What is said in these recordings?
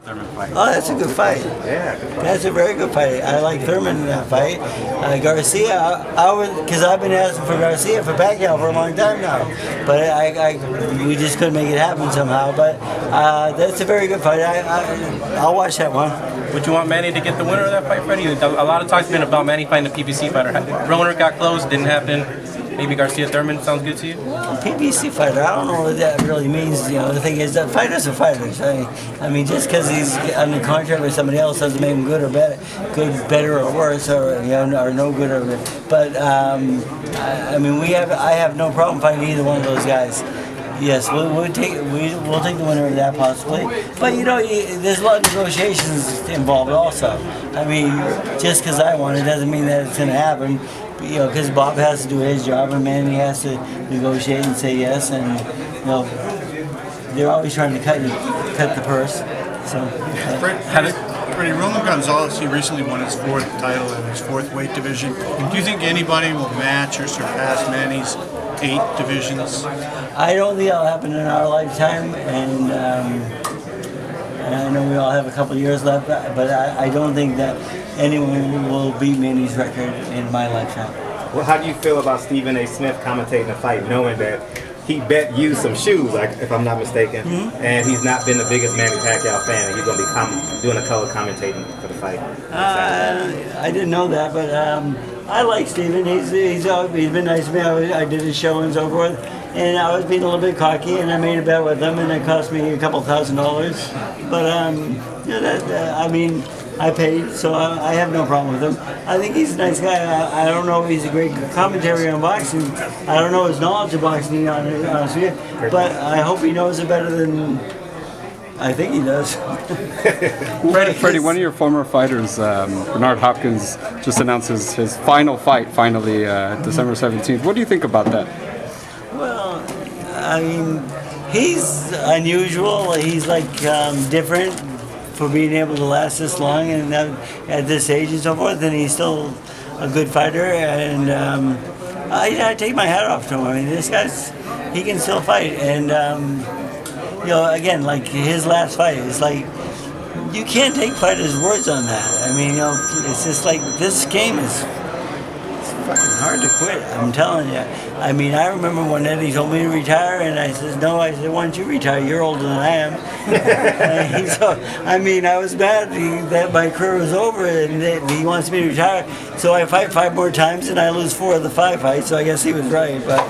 Thurman fight. Oh, that's a good fight. Yeah, good fight. That's a very good fight. I like Thurman in that fight. Garcia, because I've been asking for Garcia for Pacquiao for a long time now, but we just couldn't make it happen somehow. But that's a very good fight. I'll watch that one. Would you want Manny to get the winner of that fight, Freddie? A lot of talk's been about Manny fighting the PBC fighter. Roner got close, didn't happen. Maybe Garcia Thurman sounds good to you? PBC fighter, I don't know what that really means. You know, the thing is that fighters are fighters. I mean, just because he's under contract with somebody else doesn't make him good or better or worse, or or no good or. But I mean, I have no problem fighting either one of those guys. Yes, we'll take the winner of that possibly, but there's a lot of negotiations involved also. I mean, just because I want it doesn't mean that it's going to happen. Because Bob has to do his job and Manny has to negotiate and say yes, and they're always trying to cut the purse. So. Freddie, Roman Gonzalez, he recently won his 4th title in his 4th weight division. Do you think anybody will match or surpass Manny's 8 divisions? I don't think that'll happen in our lifetime, and I know we all have a couple of years left, but I don't think that anyone will beat Manny's record in my lifetime. Well, how do you feel about Stephen A. Smith commentating the fight, knowing that he bet you some shoes, like if I'm not mistaken, and he's not been the biggest Manny Pacquiao fan, and he's going to be doing a color commentating for the fight? I didn't know that, but I like Stephen. He's been nice to me. I did his show and so forth, and I was being a little bit cocky, and I made a bet with him, and it cost me a couple $1,000. But I mean, I paid, so I have no problem with him. I think he's a nice guy. I don't know if he's a great commentary on boxing. I don't know his knowledge of boxing, to be honest with you, but I hope he knows it better than I think he does. Freddie, one of your former fighters, Bernard Hopkins, just announced his final fight, December 17th. What do you think about that? Well, I mean, he's unusual. He's like different for being able to last this long and at this age and so forth. And he's still a good fighter. And I take my hat off to him. I mean, he can still fight. And again, like his last fight, it's like you can't take fighters' words on that. I mean, it's just like this game is. Fucking hard to quit, I'm telling you. I mean, I remember when Eddie told me to retire, and I said, no, why don't you retire? You're older than I am. So, I mean, I was mad that my career was over, and that he wants me to retire. So I fight 5 more times, and I lose 4 of the 5 fights, so I guess he was right. But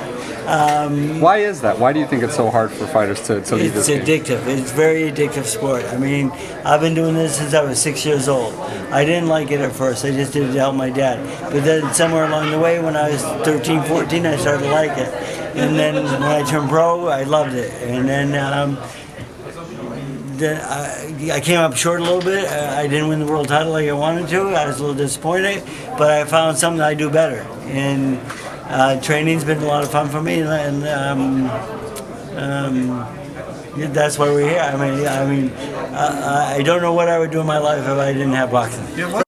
why is that? Why do you think it's so hard for fighters to leave this game? It's addictive. It's a very addictive sport. I mean, I've been doing this since I was 6 years old. I didn't like it at first. I just did it to help my dad. But then somewhere along the way, when I was 13, 14, I started to like it. And then when I turned pro, I loved it. And then I came up short a little bit. I didn't win the world title like I wanted to. I was a little disappointed. But I found something I do better. And training's been a lot of fun for me, and that's why we're here. I mean, I don't know what I would do in my life if I didn't have boxing. Yeah,